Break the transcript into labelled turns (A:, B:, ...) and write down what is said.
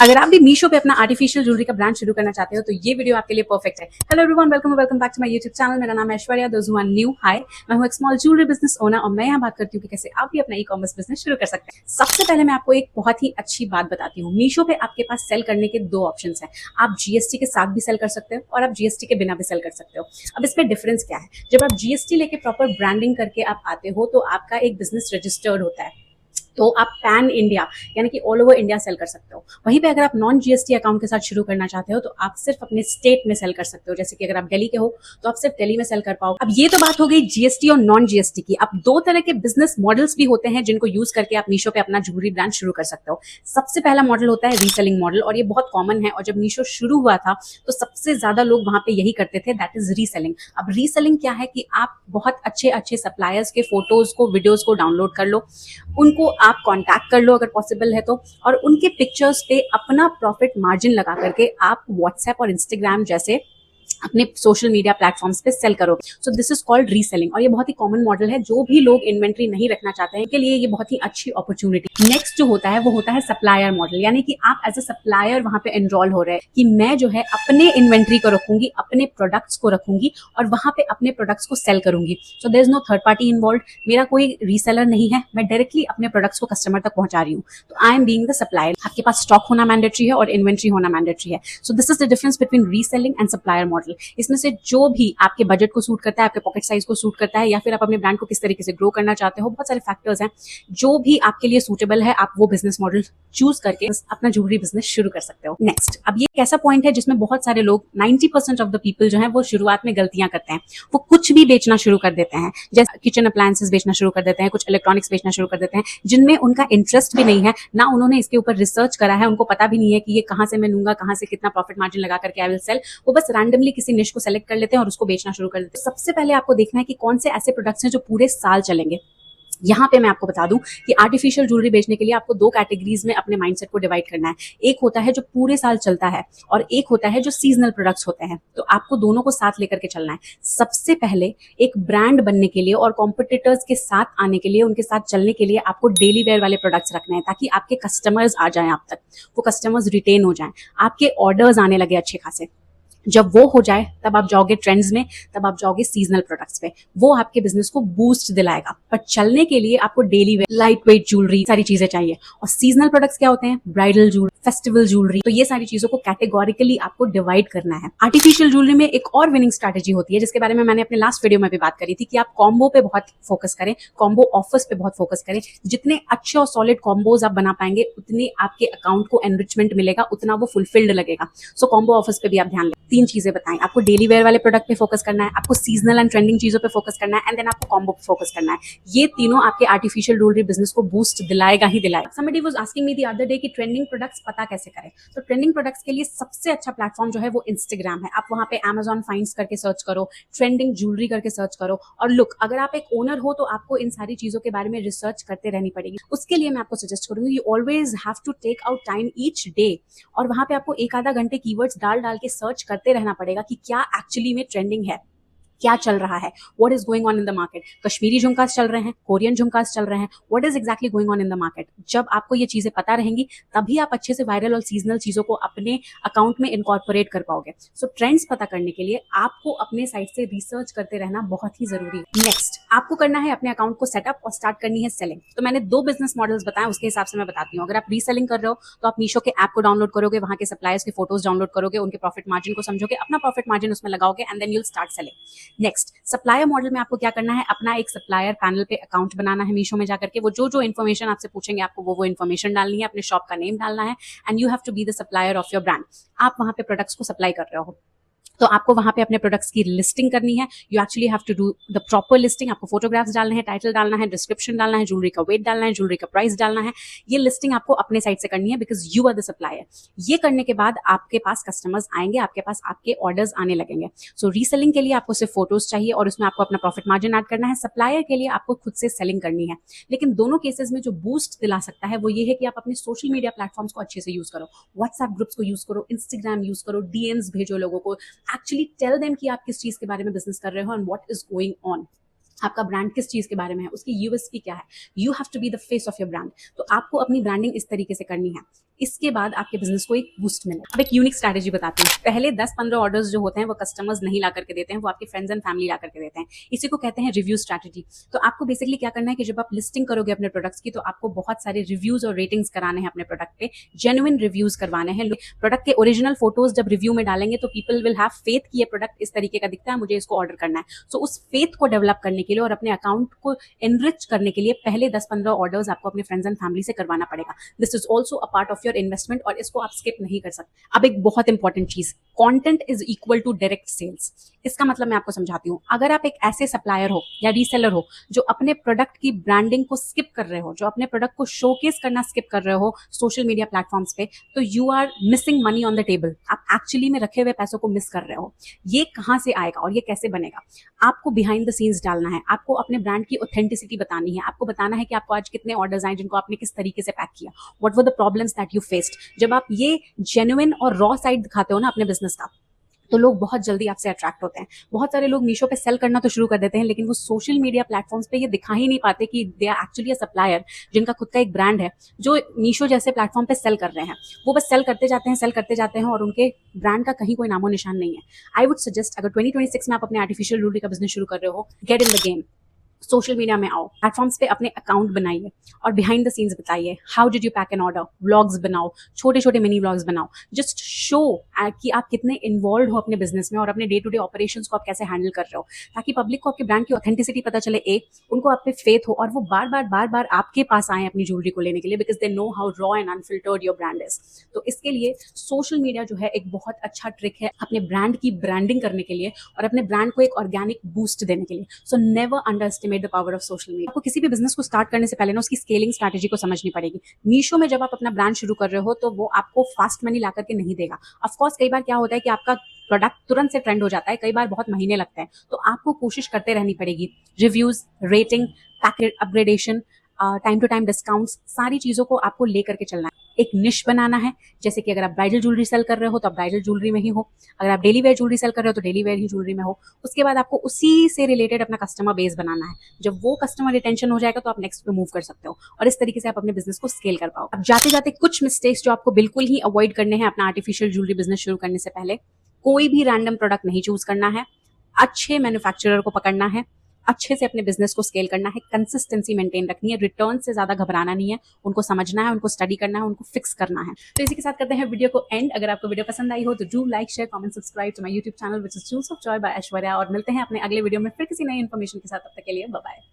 A: अगर आप भी मीशो पे अपना आर्टिफिशियल ज्वेलरी का ब्रांड शुरू करना चाहते हो तो ये वीडियो आपके लिए परफेक्ट है। Hello everyone, welcome back to my YouTube channel. मेरा नाम है Aishwarya, those who are new, hi. मैं हूं एक स्मॉल ज्वेलरी बिजनेस ओनर और मैं यहाँ बात करती हूँ कि कैसे आप भी अपना ई कॉमर्स बिजनेस शुरू कर सकते हैं। सबसे पहले मैं आपको एक बहुत ही अच्छी बात बताती हूँ। मीशो पे आपके पास सेल करने के दो ऑप्शन है। आप जीएसटी के साथ भी सेल कर सकते हो और आप जीएसटी के बिना भी सेल कर सकते हो। अब इसमें डिफरेंस क्या है? जब आप जीएसटी लेके प्रॉपर ब्रांडिंग करके आप आते हो तो आपका एक बिजनेस रजिस्टर्ड होता है, तो आप पैन इंडिया यानी कि ऑल ओवर इंडिया सेल कर सकते हो। वहीं पे अगर आप नॉन जीएसटी अकाउंट के साथ शुरू करना चाहते हो तो आप सिर्फ अपने स्टेट में सेल कर सकते हो। जैसे कि अगर आप दिल्ली के हो तो आप सिर्फ दिल्ली में सेल कर पाओ। अब ये तो बात हो गई जीएसटी और नॉन जीएसटी की। अब दो तरह के बिजनेस मॉडल्स भी होते हैं जिनको यूज करके आप मीशो पे अपना ज्वेलरी ब्रांड शुरू कर सकते हो। सबसे पहला मॉडल होता है रीसेलिंग मॉडल और ये बहुत कॉमन है। और जब मीशो शुरू हुआ था तो सबसे ज्यादा लोग वहां पे यही करते थे, दैट इज रीसेलिंग। अब रीसेलिंग क्या है कि आप बहुत अच्छे अच्छे सप्लायर्स के फोटोज को, वीडियोज को डाउनलोड कर लो, उनको आप कॉन्टैक्ट कर लो अगर पॉसिबल है तो, और उनके पिक्चर्स पे अपना प्रॉफिट मार्जिन लगा करके आप व्हाट्सएप और इंस्टाग्राम जैसे अपने सोशल मीडिया प्लेटफॉर्म्स पे सेल करो। So this is called reselling और ये बहुत ही कॉमन मॉडल है। जो भी लोग इन्वेंट्री नहीं रखना चाहते हैं के लिए ये बहुत ही अच्छी अपॉर्चुनिटी। नेक्स्ट जो होता है वो होता है सप्लायर मॉडल, यानी कि आप एज अ सप्लायर वहां पे एनरोल हो रहे हैं कि मैं जो है अपने इन्वेंट्री को रखूंगी, अपने प्रोडक्ट्स को रखूंगी और वहां पे अपने प्रोडक्ट्स को सेल करूंगी। So there is no third party involve, मेरा कोई रीसेलर नहीं है, मैं डायरेक्टली अपने प्रोडक्ट्स को कस्टमर तक पहुंचा रही हूँ। तो I am being the supplier. आपके पास स्टॉक होना मैंडेटरी है और इन्वेंट्री होना मैंडेटरी है। So this is the difference between reselling and supplier model. इसमें से जो भी आपके बजट को सूट करता है, आपके पॉकेट साइज को सूट करता है, या फिर आप अपने ब्रांड को किस तरीके से ग्रो करना चाहते हो, बहुत सारे फैक्टर्स हैं, जो भी आपके लिए सूटेबल है आप वो बिजनेस मॉडल चूज करके अपना ज्वेलरी बिजनेस शुरू कर सकते हो। नेक्स्ट, अब ये एक ऐसा पॉइंट है जिसमें बहुत सारे लोग 90% ऑफ द पीपल जो है वो शुरुआत में गलतियां करते हैं। वो कुछ भी बेचना शुरू कर देते हैं, जैसे किचन अप्लायंसेस बेचना शुरू कर देते हैं, कुछ इलेक्ट्रॉनिक्स बेचना शुरू कर देते हैं जिनमें उनका इंटरेस्ट भी नहीं है, ना उन्होंने इसके ऊपर रिसर्च करा है, उनको पता भी नहीं है कि ये कहाँ से मैं लूंगा, कहाँ से कितना प्रॉफिट मार्जिन लगा करके आई विल सेल। वो बस रैंडमली किसी निश को सेलेक्ट कर लेते हैं और उसको बेचना शुरू कर देते हैं। सबसे पहले आपको देखना है कि कौन से ऐसे प्रोडक्ट्स हैं जो पूरे साल चलेंगे। यहाँ पे मैं आपको बता दूं कि आर्टिफिशियल ज्वेलरी बेचने के लिए आपको दो कैटेगरीज में अपने माइंडसेट को डिवाइड करना है। एक होता है जो पूरे साल चलता है और एक होता है जो सीजनल प्रोडक्ट्स होते हैं। तो आपको दोनों को साथ लेकर के चलना है। सबसे पहले एक ब्रांड बनने के लिए और कॉम्पिटिटर्स के साथ आने के लिए, उनके साथ चलने के लिए आपको डेली वेयर वाले प्रोडक्ट्स रखने हैं ताकि आपके कस्टमर्स आ जाएं, आप तक वो कस्टमर्स रिटेन हो जाएं, आपके ऑर्डर्स आने लगे अच्छे खासे। जब वो हो जाए तब आप जाओगे ट्रेंड्स में, तब आप जाओगे सीजनल प्रोडक्ट्स पे। वो आपके बिजनेस को बूस्ट दिलाएगा। पर चलने के लिए आपको daily wear, light weight jewellery, सारी चीजें चाहिए। और सीजनल प्रोडक्ट्स क्या होते हैं? Bridal jewellery, festival jewellery. तो ये सारी चीजों को कैटेगोरिकली आपको डिवाइड करना है। आर्टिफिशियल ज्वेलरी में एक और विनिंग स्ट्रैटेजी होती है जिसके बारे में मैंने अपने लास्ट वीडियो में भी बात करी थी कि आप कॉम्बो पे बहुत फोकस करें, कॉम्बो ऑफर्स पे बहुत फोकस करें। जितने अच्छे और सॉलिड कॉम्बोज आप बना पाएंगे उतने आपके अकाउंट को एनरिचमेंट मिलेगा, उतना वो फुलफिल्ड लगेगा। सो कॉम्बो ऑफर्स पे भी आप ध्यान। तीन चीजें बताएं, आपको डेली वेयर वाले प्रोडक्ट पे फोकस करना है, आपको सीजनल एंड ट्रेंडिंग चीजों पे फोकस करना है, एंड देन आपको कॉम्बो पे फोकस करना है। ये तीनों आपके आर्टिफिशियल ज्वेलरी बिजनेस को बूस्ट दिलाएगा ही दिलाएगा। Somebody was asking me the other day कि ट्रेंडिंग प्रोडक्ट्स पता कैसे करें। तो ट्रेंडिंग प्रोडक्ट्स के लिए सबसे अच्छा प्लेटफॉर्म जो है वो इंस्टाग्राम है। आप वहां पे Amazon फाइंड्स करके सर्च करो, ट्रेंडिंग ज्वेलरी करके सर्च करो। और लुक, अगर आप एक ओनर हो तो आपको इन सारी चीजों के बारे में रिसर्च करते रहनी पड़ेगी। उसके लिए मैं आपको सजेस्ट करूंगी, you always have to take out time each day और वहां पे आपको एक आधा घंटे कीवर्ड्स डाल डाल के सर्च करते रहना पड़ेगा कि क्या एक्चुअली में ट्रेंडिंग है, क्या चल रहा है, what is going on in the market. Kashmiri झुमकास चल रहे हैं, कोरियन झुमकास चल रहे हैं, what is exactly going on in the market. जब आपको ये चीजें पता रहेंगी तभी आप अच्छे से वायरल और सीजनल चीजों को अपने अकाउंट में इनकॉर्पोरेट कर पाओगे। सो ट्रेंड्स पता करने के लिए आपको अपने साइट से रिसर्च करते रहना बहुत ही जरूरी है। नेक्स्ट, आपको करना है अपने अकाउंट को सेटअप और स्टार्ट करनी है सेलिंग। तो मैंने दो बिजनेस मॉडल्स बताए, उसके हिसाब से मैं बताती हूँ। अगर आप रीसेलिंग कर रहे हो तो आप मीशो के ऐप को डाउनलोड करोगे, वहां के सप्लायर्स के फोटोज डाउनलोड करोगे, उनके प्रॉफिट मार्जिन को समझोगे, अपना प्रॉफिट मार्जिन उसमें लगाओगे and then you will start selling. Next, supplier model में आपको क्या करना है? अपना एक सप्लायर पैनल पे अकाउंट बनाना है मीशो में जाकर के। वो जो इन्फॉर्मेशन आपसे पूछेंगे आपको वो इन्फॉर्मेशन डालनी है, अपने शॉप का नेम डालना है and you have to be the supplier of your brand. आप वहां पे प्रोडक्ट्स को सप्लाई कर रहे हो तो आपको वहां पे अपने प्रोडक्ट्स की लिस्टिंग करनी है। You actually have to do the proper listing. आपको फोटोग्राफ्स डालने हैं, टाइटल डालना है, डिस्क्रिप्शन डालना है, ज्वेलरी का वेट डालना है, ज्वेलरी का प्राइस डालना है। ये लिस्टिंग आपको अपने साइड से करनी है because you are the supplier. ये करने के बाद आपके पास कस्टमर्स आएंगे, आपके पास आपके ऑर्डर्स आने लगेंगे। सो रीसेलिंग के लिए आपको सिर्फ फोटोज चाहिए और उसमें आपको अपना प्रॉफिट मार्जिन ऐड करना है। सप्लायर के लिए आपको खुद से सेलिंग करनी है। लेकिन दोनों केसेस में जो बूस्ट दिला सकता है वो ये है कि आप अपने सोशल मीडिया प्लेटफॉर्म्स को अच्छे से यूज करो, व्हाट्सएप ग्रुप्स को यूज करो, इंस्टाग्राम यूज करो, डीएम्स भेजो लोगों को, एक्चुअली टेल देम कि आप किस चीज के बारे में बिजनेस कर रहे हो and what is going on. आपका ब्रांड किस चीज के बारे में है, उसकी यूएसपी क्या है। You have to be the face of your brand. तो आपको अपनी ब्रांडिंग इस तरीके से करनी है। इसके बाद आपके बिजनेस को एक बूस्ट मिले। अब एक यूनिक स्ट्रैटेजी बताती हूँ। पहले 10-15 ऑर्डर्स जो होते हैं वो कस्टमर्स नहीं ला करके देते हैं, वो आपके फ्रेंड्स एंड फैमिली ला करके देते हैं। इसी को कहते हैं रिव्यू स्ट्रैटेजी। तो आपको बेसिकली क्या करना है कि जब आप लिस्टिंग करोगे अपने प्रोडक्ट्स की, तो आपको बहुत सारे रिव्यूज और रेटिंग्स कराने हैं अपने प्रोडक्ट पे, जेन्युइन रिव्यूज करवाने हैं। प्रोडक्ट के ओरिजिनल फोटोज जब रिव्यू में डालेंगे तो पीपल विल हैव फेथ कि ये प्रोडक्ट इस तरीके का दिखता है, मुझे इसको ऑर्डर करना है। सो उस फेथ को डेवलप करने के लिए और अपने अकाउंट को एनरिच करने के लिए पहले 10-15 ऑर्डर्स आपको अपने फ्रेंड्स एंड फैमिली से करवाना पड़ेगा। This is also a part of your investment और इसको आप स्किप नहीं कर सकते। अब एक बहुत इंपॉर्टेंट चीज, content is equal to direct sales. इसका मतलब मैं आपको समझाती हूँ। अगर आप एक ऐसे सप्लायर हो या रीसेलर हो जो अपने प्रोडक्ट की ब्रांडिंग को स्किप कर रहे हो, जो अपने प्रोडक्ट को शोकेस करना स्किप कर रहे हो सोशल मीडिया प्लेटफॉर्म्स पे, तो you are missing money on the table. आप एक्चुअली में रखे हुए पैसों को मिस कर रहे हो। ये कहाँ से आएगा और ये कैसे बनेगा? आपको बिहाइंड द सीन्स डालना है, आपको अपने ब्रांड की ऑथेंटिसिटी बतानी है, आपको बताना है कि आपको आज कितने ऑर्डर्स आए जिनको आपने किस तरीके से पैक किया, what were the problems that you faced. जब आप ये जेन्युइन और रॉ साइड दिखाते हो ना अपने बिजनेस का, तो लोग बहुत जल्दी आपसे अट्रैक्ट होते हैं। बहुत सारे लोग मीशो पे सेल करना तो शुरू कर देते हैं, लेकिन वो सोशल मीडिया प्लेटफॉर्म्स पे ये दिखा ही नहीं पाते कि they are actually a supplier जिनका खुद का एक ब्रांड है, जो मीशो जैसे प्लेटफॉर्म पे सेल कर रहे हैं। वो बस सेल करते जाते हैं और उनके ब्रांड का कहीं कोई नामो निशान नहीं है। आई वुड सजेस्ट, अगर 2026 में आप अपने आर्टिफिशियल ज्वेलरी का बिजनेस शुरू कर रहे हो, get in the game. Social media में आओ, प्लेटफॉर्म्स पे अपने अकाउंट बनाइए और बिहाइंड द सीन्स बताइए। How did you pack an order, vlogs बनाओ, छोटे छोटे मिनी व्लॉग्स बनाओ। जस्ट शो कि आप कितने इन्वॉल्व हो अपने बिजनेस में और अपने डे टू डे ऑपरेशंस को आप कैसे हैंडल कर रहे हो, ताकि पब्लिक को आपके ब्रांड की ऑथेंटिसिटी पता चले, उनको आप पे फेथ हो और वो बार बार आपके पास आए अपनी ज्वेलरी को लेने के लिए, because they know how raw and unfiltered your brand is. तो इसके लिए सोशल मीडिया जो है एक बहुत अच्छा ट्रिक है अपने ब्रांड की ब्रांडिंग करने के लिए और अपने ब्रांड को एक ऑर्गेनिक बूस्ट देने के लिए। So never under estimate the power of social media. आपको किसी भी बिजनेस को स्टार्ट करने से पहले ना उसकी स्केलिंग स्ट्रैटेजी को समझनी पड़ेगी। मीशो में जब आप अपना ब्रांड शुरू कर रहे हो तो वो आपको फास्ट मनी ला करके नहीं देगा। ऑफकोर्स कई बार क्या होता है कि आपका प्रोडक्ट तुरंत से ट्रेंड हो जाता है, कई बार बहुत महीने लगते हैं, तो आपको कोशिश करते रहनी पड़ेगी। Reviews, rating, packet upgradation, time to time discounts, सारी चीजों को आपको लेकर के चलना है। एक निश बनाना है, जैसे कि अगर आप ब्राइडल ज्वेलरी सेल कर रहे हो तो आप ब्राइडल ज्वेलरी में ही हो, अगर आप डेली वेयर ज्वेलरी सेल कर रहे हो तो डेली वेयर ही ज्वेलरी में हो। उसके बाद आपको उसी से रिलेटेड अपना कस्टमर बेस बनाना है। जब वो कस्टमर रिटेंशन हो जाएगा तो आप नेक्स्ट पे मूव कर सकते हो और इस तरीके से आप अपने बिजनेस को स्केल कर पाओ। अब जाते जाते कुछ मिस्टेक्स जो आपको बिल्कुल ही अवॉइड करने हैं अपना आर्टिफिशियल ज्वेलरी बिजनेस शुरू करने से पहले। कोई भी रैंडम प्रोडक्ट नहीं चूज करना है, अच्छे मैन्युफैक्चरर को पकड़ना है, अच्छे से अपने बिजनेस को स्केल करना है, कंसिस्टेंसी मेंटेन रखनी है, रिटर्न से ज्यादा घबराना नहीं है, उनको समझना है, उनको स्टडी करना है, उनको फिक्स करना है। तो इसी के साथ करते हैं वीडियो को एंड। अगर आपको वीडियो पसंद आई हो तो do like, share, comment, subscribe to my YouTube channel which is jewels of joy by Aishwarya. और मिलते हैं अपने अगले वीडियो में फिर किसी नई इन्फॉर्मेशन के साथ। तब तक के लिए बाय बाय।